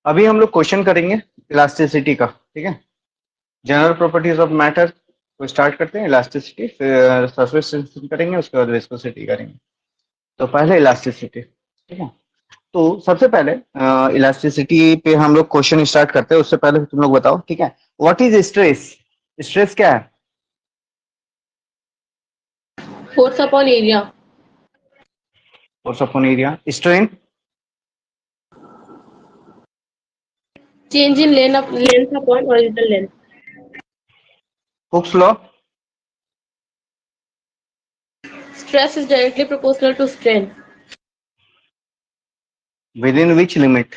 अभी हम लोग क्वेश्चन करेंगे इलास्टिसिटी का, ठीक है। जनरल प्रॉपर्टीज ऑफ मैटर को स्टार्ट करते हैं, इलास्टिसिटी, फिर सरफेस टेंशन करेंगे, उसके बाद विस्कोसिटी करेंगे। तो पहले इलास्टिसिटी, ठीक है। तो सबसे पहले इलास्टिसिटी पे हम लोग क्वेश्चन स्टार्ट करते हैं, उससे पहले तुम लोग बताओ, ठीक है, व्हाट इज स्ट्रेस? स्ट्रेस क्या है? Force upon area. Force upon area. Strain? Change in length upon horizontal length. Hooke's law? Stress is directly proportional to strain. Within which limit?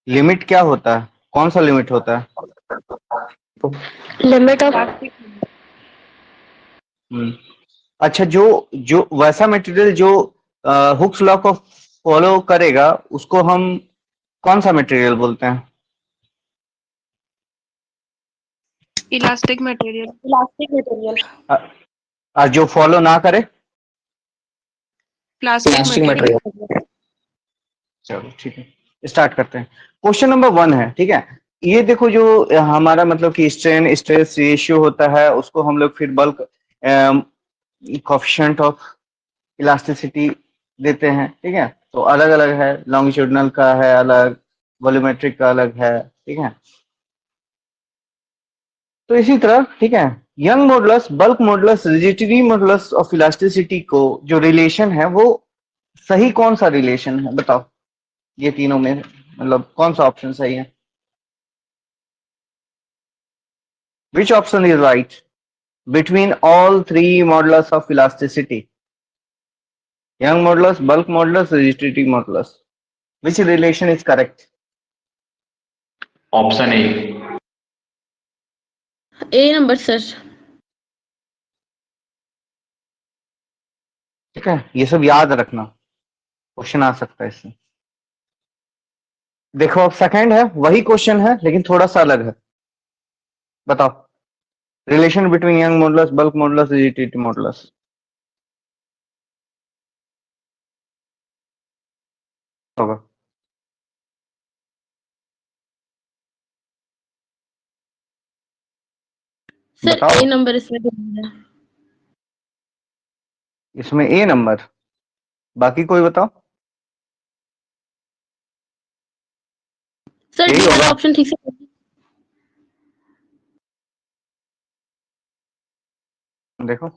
Limit क्या होता है? कौन सा लिमिट होता है? Limit of अच्छा, जो जो वैसा मटेरियल जो हुक्स लॉ को फॉलो करेगा, उसको हम कौन सा मटेरियल बोलते हैं? Elastic material. Elastic material. जो फॉलो ना करे? Plastic material. चलो ठीक है, स्टार्ट करते हैं। क्वेश्चन नंबर 1 है, ठीक है। ये देखो, जो हमारा मतलब कि स्ट्रेन स्ट्रेस रेशियो होता है, उसको हम लोग फिर बल्क कोफिशिएंट ऑफ इलास्टिसिटी देते हैं, ठीक है। तो अलग अलग है, लॉन्गिट्यूडनल का है अलग, वॉल्यूमेट्रिक का अलग है, ठीक है। तो इसी तरह, ठीक है, Young modulus, bulk modulus, rigidity modulus of elasticity को जो रिलेशन है, वो सही कौन सा रिलेशन है बताओ? ये तीनों में मतलब कौन सा ऑप्शन सही है? Which option is right between all three modulus of elasticity? Young modulus, bulk modulus, rigidity modulus, which relation is correct? Option A. A number sir. ठीक है, ये सब याद रखना, क्वेश्चन आ सकता है इससे। देखो, अब सेकंड है, वही क्वेश्चन है लेकिन थोड़ा सा अलग है। बताओ, relation between young modulus, bulk modulus, rigidity modulus. होगा। सर बताओ। ए नंबर इसमें है। इसमें ए नंबर, बाकी कोई बताओ। सर यही डी वाला होगा। ऑप्शन ठीक से देखो,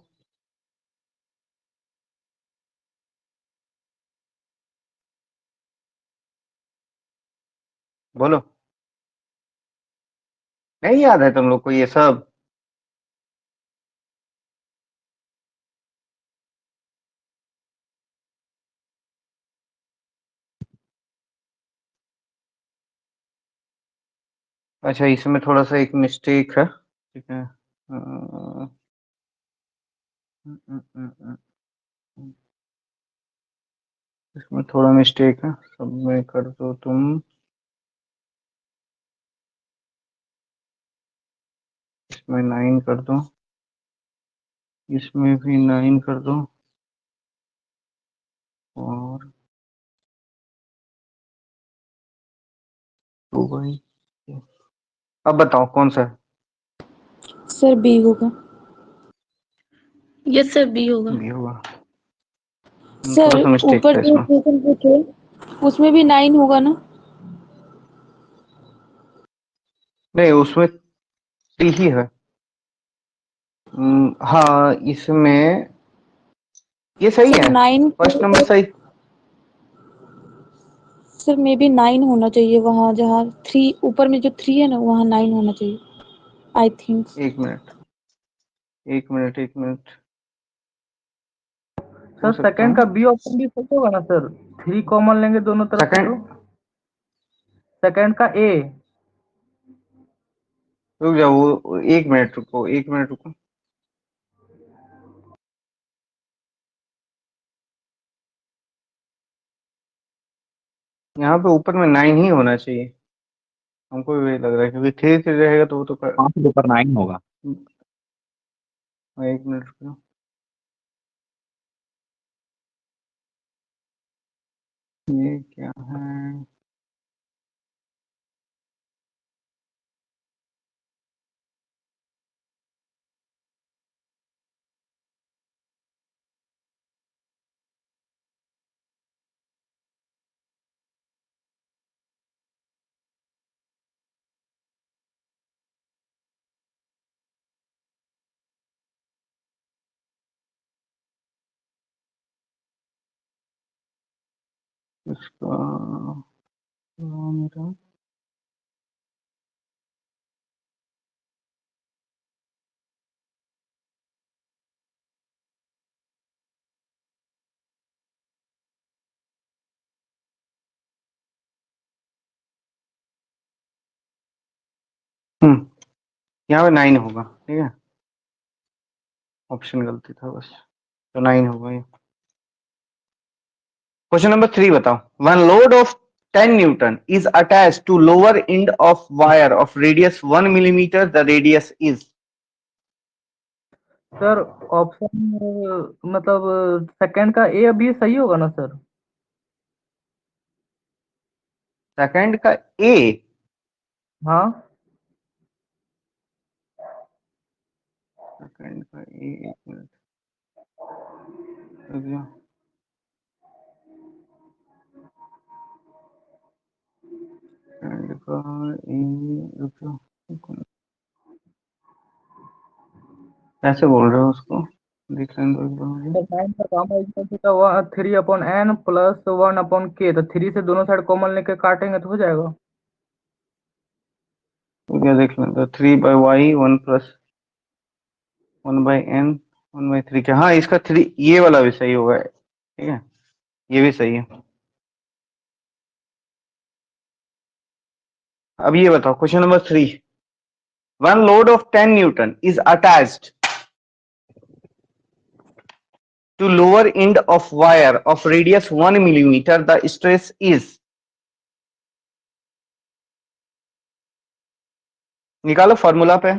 बोलो, नहीं याद है तुम लोग को ये सब? अच्छा, इसमें थोड़ा सा एक मिस्टेक है, ठीक है। इसमें थोड़ा मिस्टेक है, सब में कर दो तुम। इसमें 9 कर दो, इसमें भी 9 कर दो, और 2/, अब बताओ कौन सा है? सर बी होगा। यस सर बी होगा। बी होगा। थोड़ा सर सा मिस्टेक ऊपर था जो इसमें। क्वेश्चन पूछे उसमें भी 9 होगा ना? नहीं, उसमें 3 ही है। हाँ, इसमें ये सही सर है, 9। फर्स्ट नंबर सही। सर मे बी 9 होना चाहिए, वहाँ जहाँ 3 ऊपर में जो 3 है ना, वहाँ 9 होना चाहिए आई थिंक। एक मिनट, एक मिनट, एक मिनट, हो सर सकता सेकंड है। का बी ऑप्शन भी सही होगा ना सर? 3 कॉमन लेंगे दोनों तरफ से तो। सेकंड, सेकंड का ए। रुक जाओ, वो एक मिनट रुको, एक मिनट रुको। यहाँ पे ऊपर में 9 ही होना चाहिए, हमको भी वही लग रहा है, क्योंकि 3 से रहेगा तो वो तो पांच के ऊपर 9 होगा। एक मिनट रुको। ये क्या है? इसका मेरा यहाँ पे 9 होगा, ठीक है, ऑप्शन गलती था बस, तो 9 होगा ये। क्वेश्चन नंबर 3 बताओ। One load of 10 newton is attach to lower end of wire of radius 1 millimetre, the radius is. Sir option मतलब सेकंड का ए अभी सही होगा ना सर? सेकंड का ए, हाँ सेकंड का ए, एक मिनट रुक जाओ। सेकंड का ए, रुक जाओ, कैसे बोल रहे हो उसको, देख लेने दो एक बार मुझे। सर 9 का gamma equal to 3/n plus 1/k, तो 3 से दोनों साइड कॉमन लेके काटेंगे तो हो जाएगा। तो क्या देख लेते हैं, 3/y 1 प्लस 1/n 1/3 क्या, हाँ इसका 3 ये वाला भी सही होगा, ठीक है, ये भी सही है। अब ये बताओ question number 3। One load of 10 newton is attached to lower end of wire of radius 1 millimeter, the stress is। निकालो फॉर्मूला पे।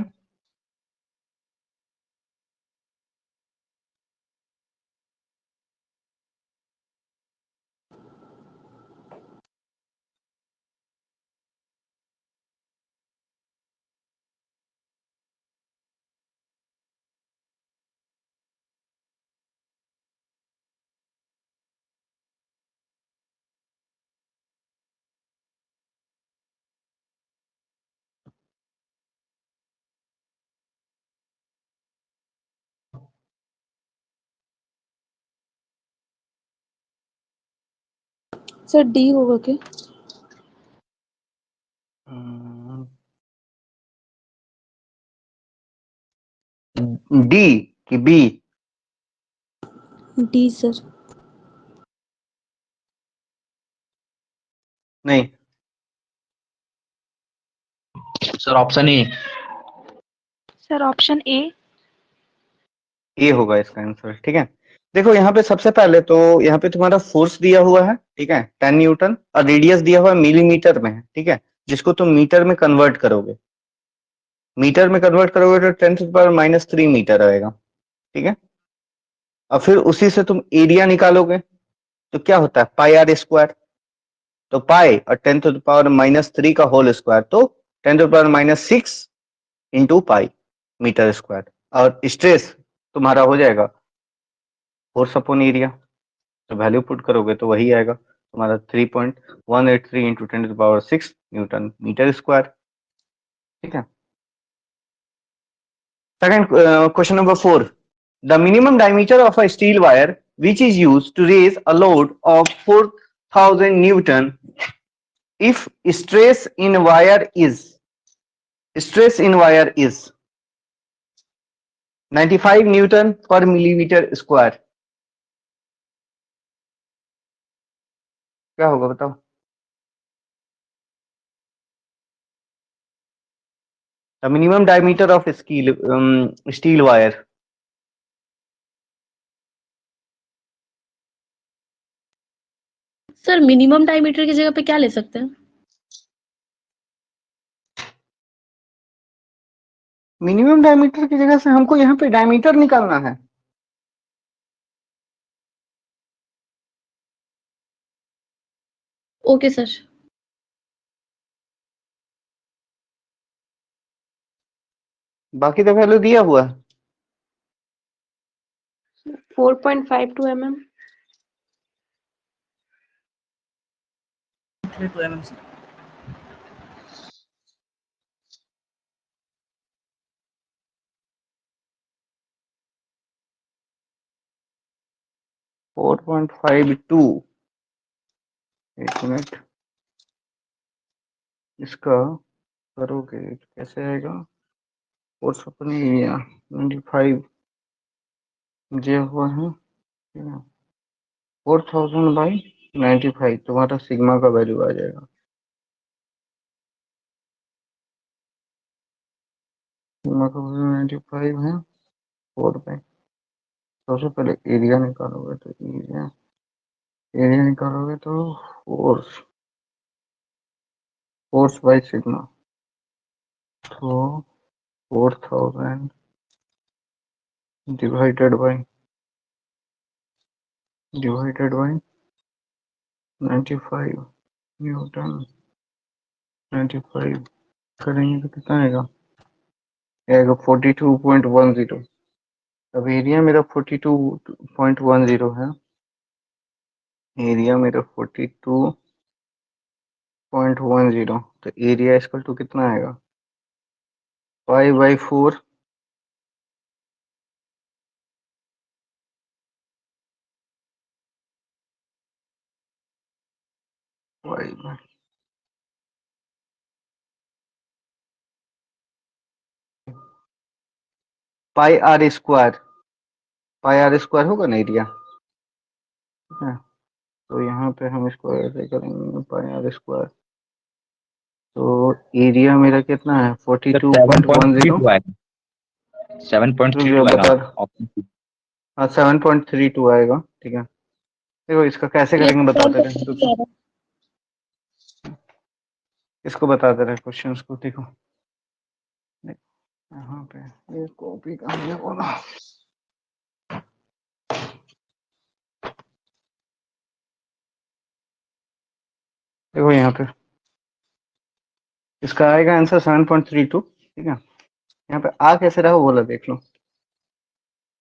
सर डी होगा क्या? डी की बी? D sir. नहीं sir option A. Sir option A होगा इसका answer, ठीक है। देखो यहाँ पे सबसे पहले तो यहाँ पे तुम्हारा फोर्स दिया हुआ है, ठीक है, 10 न्यूटन, और रेडियस दिया हुआ है मिलीमीटर में है, ठीक है, जिसको तुम मीटर में कन्वर्ट करोगे, मीटर में कन्वर्ट करोगे तो 10⁻³ मीटर आएगा, ठीक है। और फिर उसी से तुम एरिया निकालोगे तो क्या होता है, πr², तो पाई और 10⁻³ का होल स्क्वायर, तो 10⁻⁶ इंटू पाई मीटर स्क्वायर, और स्ट्रेस तुम्हारा हो जाएगा फोर्स अपॉन एरिया, तो वैल्यू पुट करोगे तो वही आएगा तुम्हारा 3.183 इंटू 10⁻⁶ न्यूटन मीटर स्क्वायर, ठीक है। Second question number 4। The minimum diameter of a steel wire which is used to raise a load of 4000 Newton if stress in wire is 95 Newton per millimeter square। क्या होगा बताओ? The minimum diameter of steel wire। Sir minimum diameter की जगह पे क्या ले सकते हैं? मिनिमम डायमीटर की जगह से हमको यहाँ पे डायमीटर निकालना है। Okay, sir. बाकी तो वैल्यू दिया हुआ है। 4.52 mm. 4.52, एक मिनट, इसका करोगे तो कैसे आएगा? फोर्स अपन एरिया 95 दिया हुआ है, ठीक है, 4000/95 तुम्हारा सिग्मा का वैल्यू आ जाएगा। सिग्मा का वैल्यू 95 है 4 पे। सबसे पहले एरिया निकालोगे तो एरिया निकालोगे तो फोर्स फोर्स बाय सिग्मा, तो 4000 डिवाइडेड बाय 95 न्यूटन, 95 करेंगे तो कितना आएगा? 42.10। अब एरिया मेरा 42.10 है, एरिया मेरा 42.10, तो एरिया इसकल टू कितना आएगा? 5/4 pi are square, pi are square होगा ना एरिया, ठीक है। तो यहाँ पे हम इसको ऐसे करेंगे पाई आर स्क्वायर, तो एरिया मेरा कितना है? 42.10। 7.32 आएगा, 7.32 आएगा बता, ऑप्शन सी। हाँ 7.32 आएगा, ठीक है। देखो इसका कैसे Yes, करेंगे बताते रहे, 7.32 रुको आ रहा है. इसको बताते रहे क्वेश्चंस को। देखो यहाँ पे ये कॉपी कहाँ है बोला, देखो यहाँ पे इसका आएगा आंसर 7.32, ठीक है। यहाँ पे आ कैसे रहा वो बोला देख लो।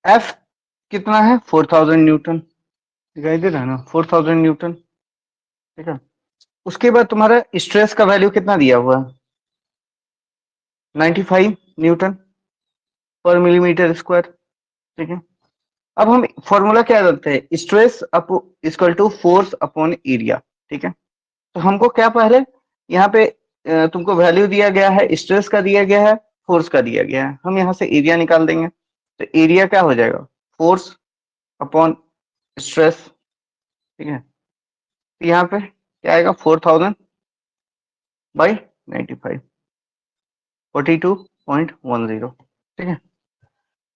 एफ कितना है? 4000 न्यूटन, दिखाई दे रहा है ना, 4000 न्यूटन, ठीक है। उसके बाद तुम्हारा स्ट्रेस का वैल्यू कितना दिया हुआ है? 95 न्यूटन पर मिलीमीटर स्क्वायर, ठीक है। अब हम फॉर्मूला क्या रखते हैं? Stress up equal to force upon area, ठीक है। तो हमको क्या पहले यहाँ पे तुमको वैल्यू दिया गया है, स्ट्रेस का दिया गया है, फोर्स का दिया गया है, हम यहाँ से एरिया निकाल देंगे। तो एरिया क्या हो जाएगा? फोर्स अपॉन स्ट्रेस, ठीक है। तो यहाँ पे क्या आएगा? 4000/95, 42.10, ठीक है।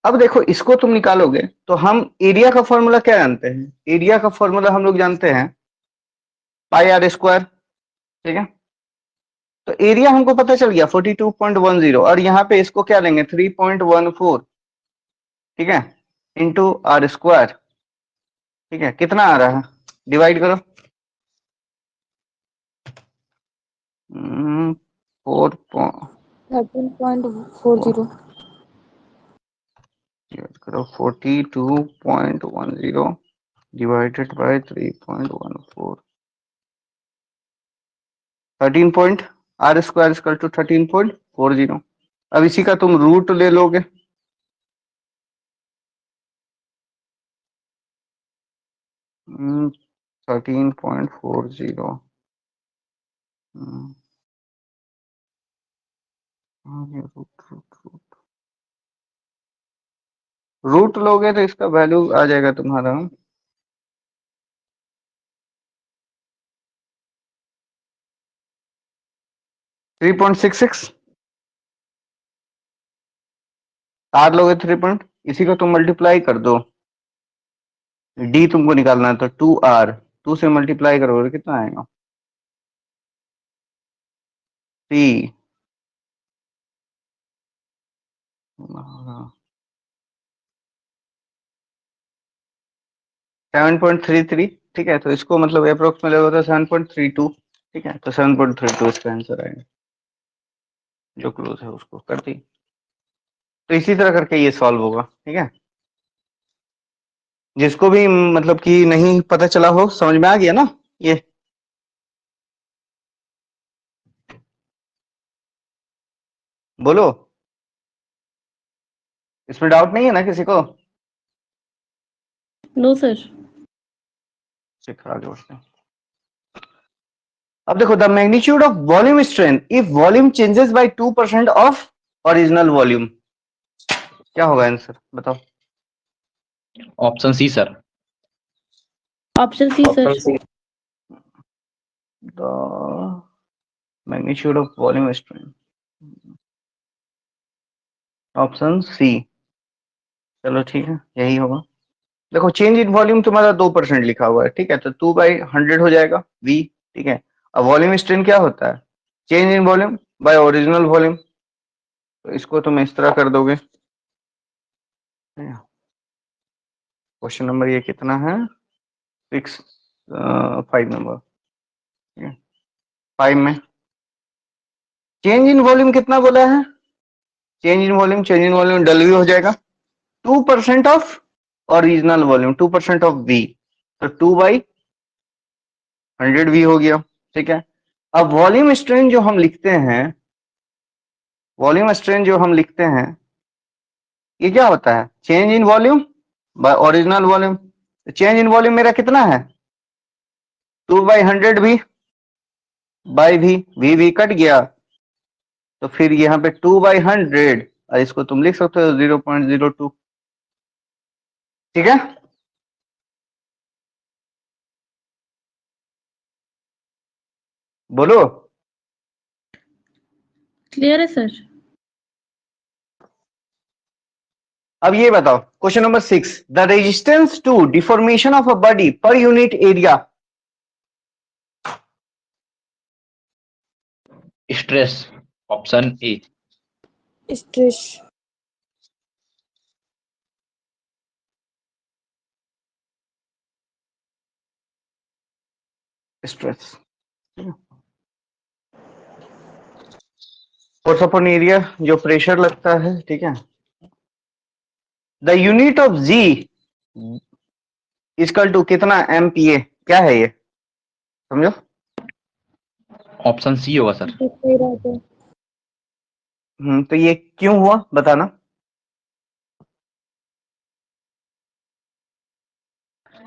अब देखो इसको तुम निकालोगे तो हम एरिया का फॉर्मूला क्या जानते हैं? एरिया का फॉर्मूला हम लोग जानते हैं पाई आर स्क्वायर, ठीक है। तो एरिया हमको पता चल गया 42.10, और यहाँ पे इसको क्या लेंगे? 3.14, ठीक है, इंटू आर स्क्वायर, ठीक है। कितना आ रहा है? डिवाइड करो, 4 13.40. डिवाइड करो 42.10 divided by 3.14, 13 point, R square equal to 13.40। अब इसी का तुम रूट ले लोगे, हम्म, 13.40, रूट लोगे तो इसका वैल्यू आ जाएगा तुम्हारा 3.66। आर लोगे 3 इसी को तुम मल्टीप्लाई कर दो, डी तुमको निकालना है तो 2r, 2 से मल्टीप्लाई करोगे कितना आएगा? 3, 7.33 ठीक है, तो इसको मतलब अप्रोक्स में होता है 7.32, ठीक है, तो 7.32 इसका आंसर आएगा, जो क्लोज है उसको कर दी। तो इसी तरह करके ये सॉल्व होगा, ठीक है। जिसको भी मतलब कि नहीं पता चला हो, समझ में आ गया ना ये? बोलो, इसमें डाउट नहीं है ना किसी को? No, sir. चलिए आगे बढ़ते हैं। अब देखो, the magnitude of volume strain if volume changes by 2% of original volume, क्या होगा आंसर बताओ? Option C sir. Option C, sir. The magnitude of volume strain, option C. चलो ठीक है, यही होगा। देखो, चेंज इन वॉल्यूम तुम्हारा 2% लिखा हुआ है, ठीक है, तो 2/100 हो जाएगा v, ठीक है। अब वॉल्यूम स्ट्रेन क्या होता है? Change in volume by original volume, तो इसको तुम इस तरह कर दोगे। क्वेश्चन नंबर ये कितना है? 5 नंबर, 5 में चेंज इन वॉल्यूम कितना बोला है? चेंज इन वॉल्यूम डब्ल्यू हो जाएगा 2% of original volume, 2% of v, तो 2/100 v हो गया, ठीक है। अब वॉल्यूम स्ट्रेन जो हम लिखते हैं, ये क्या होता है? Change in volume by original volume. Change in volume मेरा कितना है? 2/100 v बाय v कट गया, तो फिर यहाँ पे 2/100, और इसको तुम लिख सकते हो 0.02, ठीक है। बोलो, Clear है, sir. अब ये बताओ, question number 6, the resistance to deformation of a body per unit area. Stress, option A. Stress. Stress, force upon area, जो प्रेशर लगता है, ठीक है। The unit of G equal to कितना MPa, क्या है ये समझो? ऑप्शन सी होगा सर। तो ये क्यों हुआ बताना?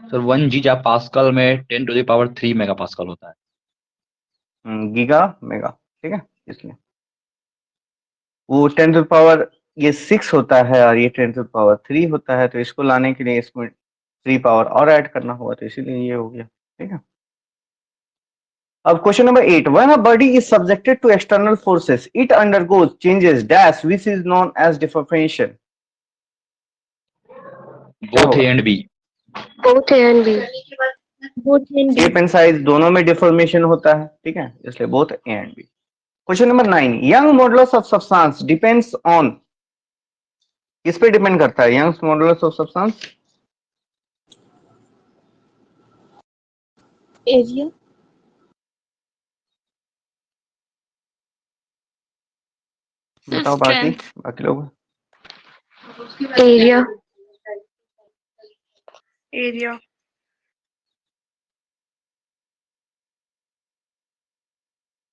सर 1 गीगा पास्कल में 10⁻³ मेगा पास्कल होता है। गीगा मेगा, ठीक है, इसलिए वो 10 ये 6 होता है और ये 10⁻³ होता है, तो इसको लाने के लिए इसमें 3 पावर और ऐड करना होगा, तो इसीलिए ये हो गया, ठीक है। अब question number 8, when a body is subjected to external forces it undergoes changes dash which is known as deformation. Both A and B. Both A and B. Both and B. Shape and size दोनों में deformation होता है, ठीक है, इसलिए both A and B. Question number 9, Young modulus of substance depends on, किस पे depend करता है Young modulus of substance? Area. बताओ बाकी लोग। Area. Area.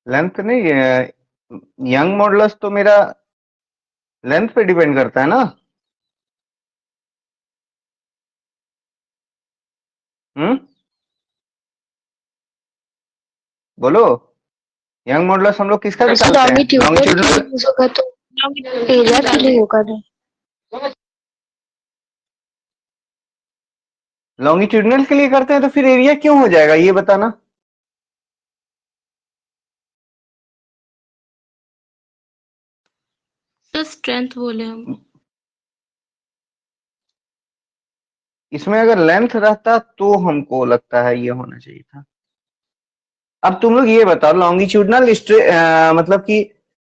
लेंथ नहीं, यंग मॉडुलस तो मेरा लेंथ पे डिपेंड करता है ना। बोलो, यंग मॉडुलस हम लोग किसका निकालते हैं? लॉन्गिट्यूडनल। यूज होगा तो एरिया के लिए होगा ना। लॉन्गिट्यूडनल के लिए करते हैं तो फिर एरिया क्यों हो जाएगा ये बताना? Sir, strength बोले हम। इसमें अगर लेंथ रहता तो हमको लगता है ये होना चाहिए था। अब तुम लोग ये बताओ, लॉन्गिट्यूडनल मतलब कि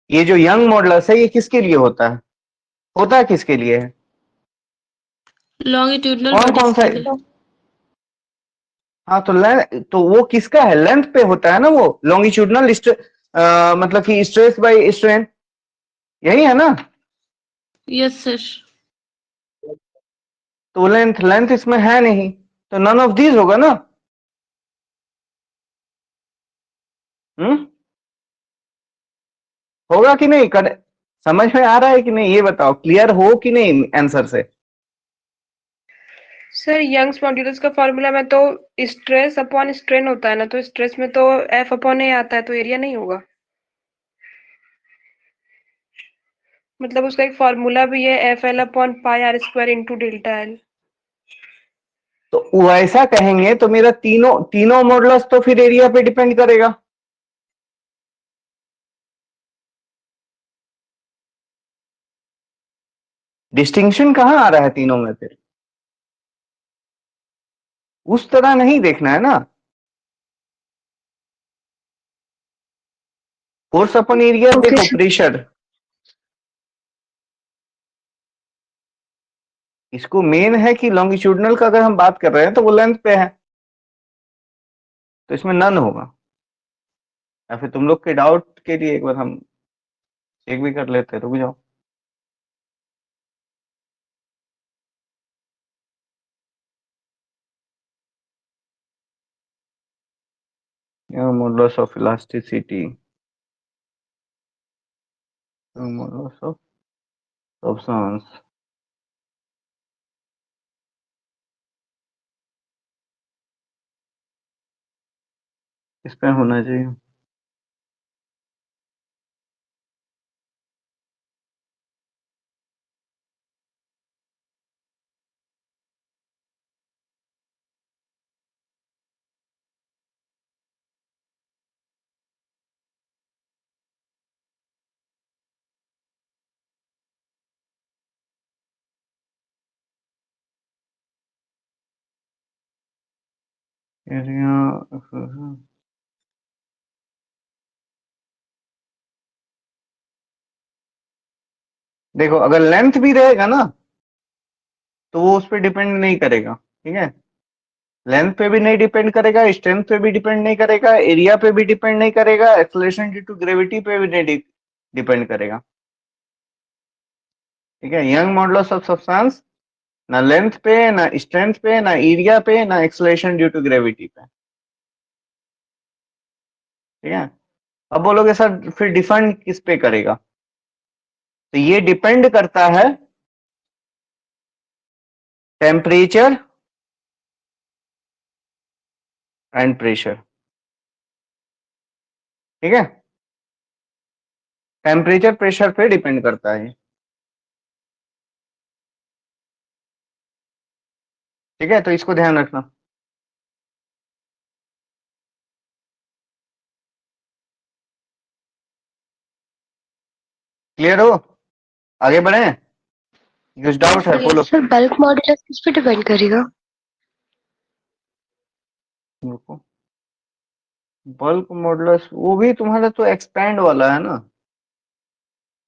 ये जो यंग मॉडुलस है ये किसके लिए होता है? होता है किसके लिए है? Longitudinal कौन bodies सा? के लिए। हाँ तो वो किसका है, लेंथ पे होता है ना वो, लॉन्गिट्यूडनल मतलब कि स्ट्रेस बाय स्ट्रेन, यही है ना। Yes, sir. तो लेंथ लेंथ इसमें है नहीं, तो नन ऑफ दीज होगा ना। होगा कि नहीं, समझ में आ रहा है कि नहीं, ये बताओ, क्लियर हो कि नहीं आंसर से। सर यंग्स मॉड्यूलस का फॉर्मूला में तो स्ट्रेस अपॉन स्ट्रेन होता है ना, तो स्ट्रेस में तो एफ अपॉन ए आता है, तो एरिया नहीं होगा। मतलब उसका एक फॉर्मूला भी है, F L upon pi are square into delta L. तो वैसा कहेंगे तो मेरा तीनों तीनों मॉडुलस तो फिर एरिया पे डिपेंड करेगा। डिस्टिंक्शन कहां आ रहा है तीनों में फिर, उस तरह नहीं देखना है ना। फोर्स अपन एरिया ओके देखो, सर। प्रेशर, इसको मेन है कि लॉन्गिट्यूडनल का अगर हम बात कर रहे हैं तो वो लेंथ पे है, तो इसमें नन होगा। या फिर तुम लोग के डाउट के लिए एक बार हम चेक भी कर लेते हैं, रुक जाओ। Modulus of elasticity, modulus of substance, इस पे होना चाहिए। एरिया, देखो अगर लेंथ भी रहेगा ना तो वो उस पर डिपेंड नहीं करेगा, ठीक है। लेंथ पे भी नहीं डिपेंड करेगा, स्ट्रेंथ पे भी डिपेंड नहीं करेगा, एरिया पे भी डिपेंड नहीं करेगा, एक्सेलरेशन ड्यू टू ग्रेविटी पे भी नहीं डिपेंड करेगा, ठीक है। यंग मॉडुलस ऑफ सब्सटेंस ना लेंथ पे, ना स्ट्रेंथ पे, ना एरिया पे, ना एक्सेलरेशन ड्यू टू ग्रेविटी पे, ठीक है। अब बोलोगे सर फिर डिपेंड किस पे करेगा, तो ये डिपेंड करता है टेम्परेचर एंड प्रेशर, ठीक है। टेम्परेचर प्रेशर पे डिपेंड करता है, ठीक है, तो इसको ध्यान रखना। क्लियर हो, आगे बढ़े, कुछ डाउट है बोलो। सर बल्क मॉड्यूलस किस पे डिपेंड करेगा? रुको, बल्क मॉडुलस वो भी तुम्हारा तो एक्सपैंड वाला है ना,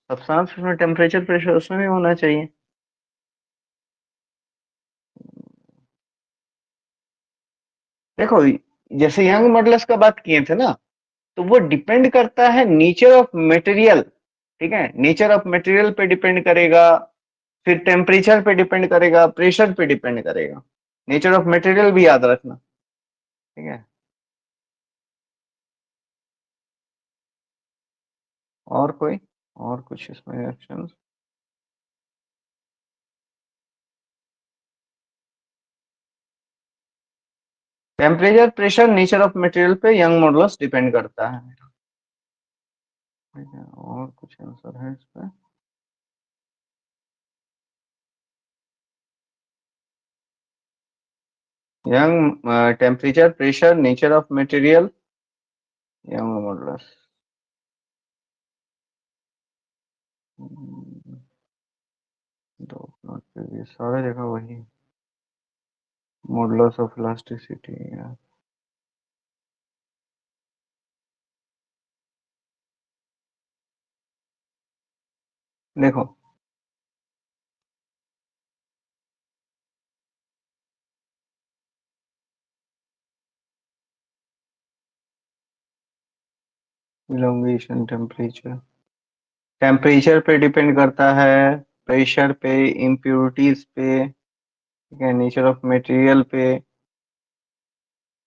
सब्सटेंस में टेम्परेचर प्रेशर उसमें भी होना चाहिए। देखो जैसे यंग मॉडुलस का बात किए थे ना, तो वो डिपेंड करता है नेचर ऑफ मटेरियल, ठीक है, नेचर ऑफ मटेरियल पे डिपेंड करेगा, फिर टेम्परेचर पे डिपेंड करेगा, प्रेशर पे डिपेंड करेगा, नेचर ऑफ मटेरियल भी याद रखना, ठीक है। और कोई, और कुछ इसमें reaction, temperature pressure nature of material पे यंग मॉडुलस डिपेंड करता है, ठीक है। और कुछ आंसर है इस पे, young temperature pressure nature of material young modulus, दो नोट पे भी सारे जगह वही, मॉडुलस ऑफ इलास्टिसिटी। देखो इलोंगेशन टेम्परेचर पे डिपेंड करता है, प्रेशर पे, इम्प्योरिटीज पे, ठीक है, नेचर ऑफ मटेरियल पे।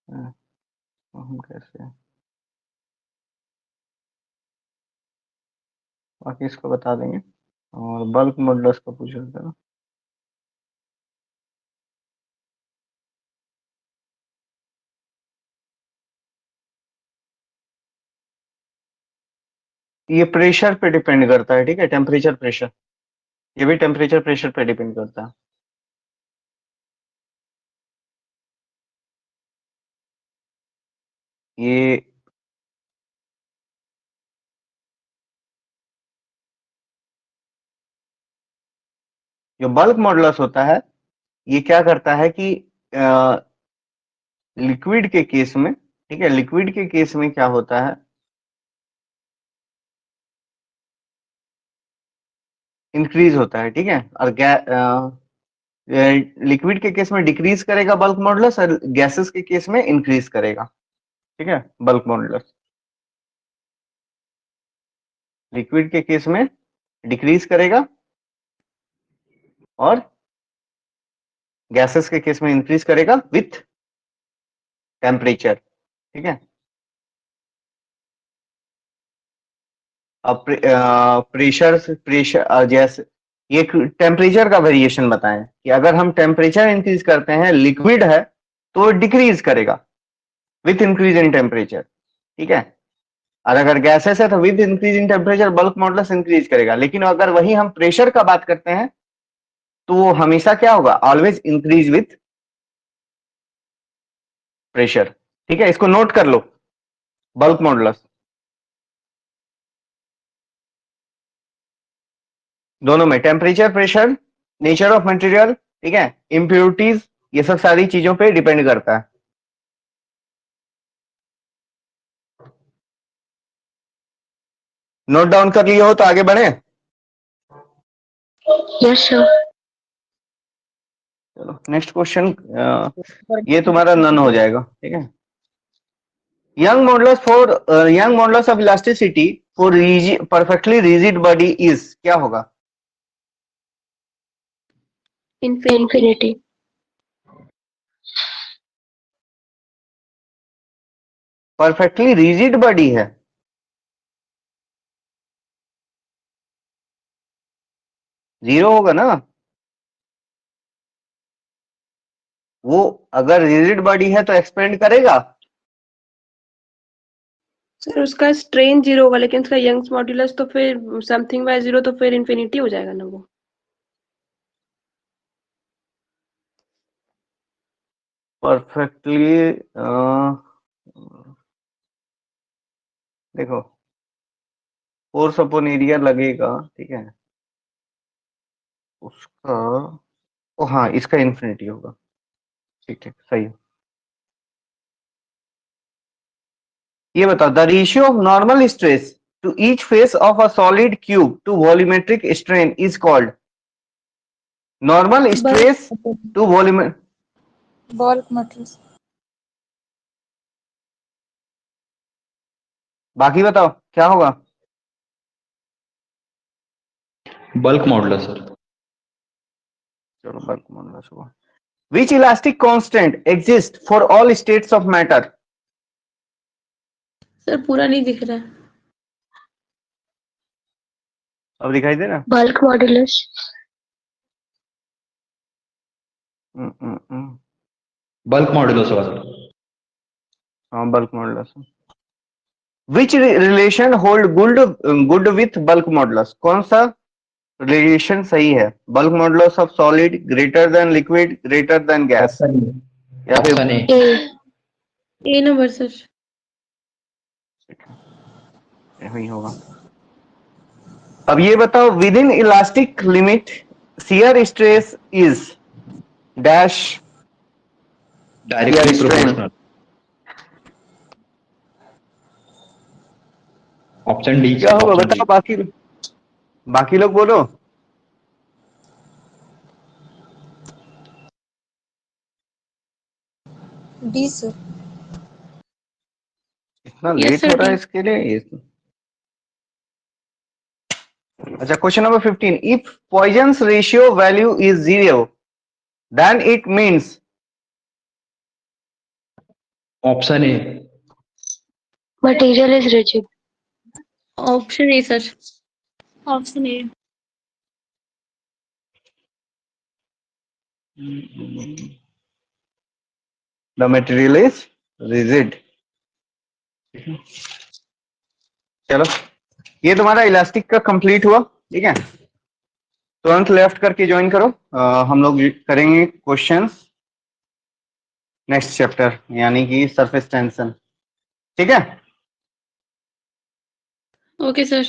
हम कैसे बाकी इसको बता देंगे। और बल्क मॉडुलस का पूछ रहे थे ना। ये प्रेशर पे डिपेंड करता है, ठीक है, टेम्परेचर प्रेशर, ये भी टेम्परेचर प्रेशर पे डिपेंड करता है। ये जो बल्क मॉडुलस होता है, ये क्या करता है कि लिक्विड के केस में, ठीक है, लिक्विड के केस में क्या होता है, इंक्रीज होता है, ठीक है, और लिक्विड के केस में डिक्रीज करेगा बल्क मॉडुलस, और गैसेस के केस में इंक्रीज करेगा, ठीक है, बल्क मॉडुलस। लिक्विड के केस में डिक्रीज करेगा और गैसेस के केस में इंक्रीज करेगा विथ टेम्परेचर, ठीक है। अब प्रेशर जैसे ये टेम्परेचर का वेरिएशन बताएं कि अगर हम टेम्परेचर इंक्रीज करते हैं, लिक्विड है तो डिक्रीज करेगा विथ इंक्रीज इन टेम्परेचर, ठीक है, और अगर गैसेस है तो with increase in temperature bulk modulus increase करेगा। लेकिन अगर वही हम प्रेशर का बात करते हैं तो वो हमेशा क्या होगा, ऑलवेज इंक्रीज विथ प्रेशर, ठीक है, इसको नोट कर लो, बल्क मॉडुलस दोनों में, temperature pressure, nature of material, ठीक है, इम्प्योरिटीज, ये सब सारी चीजों पे डिपेंड करता है। नोट डाउन कर लिए हो तो आगे बढ़े। Yes, sir. चलो नेक्स्ट क्वेश्चन, ये तुम्हारा नन हो जाएगा, ठीक है। young modulus of elasticity for perfectly rigid body is क्या होगा? Infinity. परफेक्टली रिजिड बॉडी है, जीरो होगा ना। वो अगर रिजिड बॉडी है तो एक्सपेंड करेगा, सर उसका स्ट्रेन जीरो होगा, लेकिन उसका यंग्स मॉड्यूलस तो फिर समथिंग बाय जीरो, तो फिर इन्फिनिटी हो जाएगा ना वो। परफेक्टली देखो, फोर्स अपॉन एरिया लगेगा, ठीक है, उसका ओ हाँ, इसका इन्फिनिटी होगा, ठीक है, सही है। ये बताओ, the ratio of normal stress to each face of a solid cube to volumetric strain is called. Normal stress to volumetric, bulk modulus. बाकी बताओ क्या होगा। Bulk modulus sir. चलो बल्क मॉडुलस होगा। Which elastic constant exists for all states of matter? Sir पूरा नहीं दिख रहा है। अब दिखाई दे रहा? Bulk modulus. बल्क मॉडुलस होगा सर। हाँ bulk modulus. Which relation hold good with bulk modulus? कौन सा रिलेशन सही है? Bulk modulus of solid greater than liquid greater than gas, या फिर option A. A number sir. यही होगा। अब ये बताओ, within elastic limit shear stress is dash directly proportional. Option D. क्या होगा बताओ, बाकी लोग बोलो। D sir. इतना Yes, लेट sir, हो रहा है D. इसके लिए? अच्छा, question number 15, if Poisson's ratio value is 0 then it means. Option A. Material is rigid. Option A, sir. Option A. The material is rigid. चलो, ये तुम्हारा इलास्टिक का कंप्लीट हुआ। ठीक है, तुरंत लेफ्ट करके ज्वाइन करो। हम लोग करेंगे क्वेश्चंस नेक्स्ट चैप्टर, यानी कि सरफेस टेंशन। ठीक है। Okay, sir.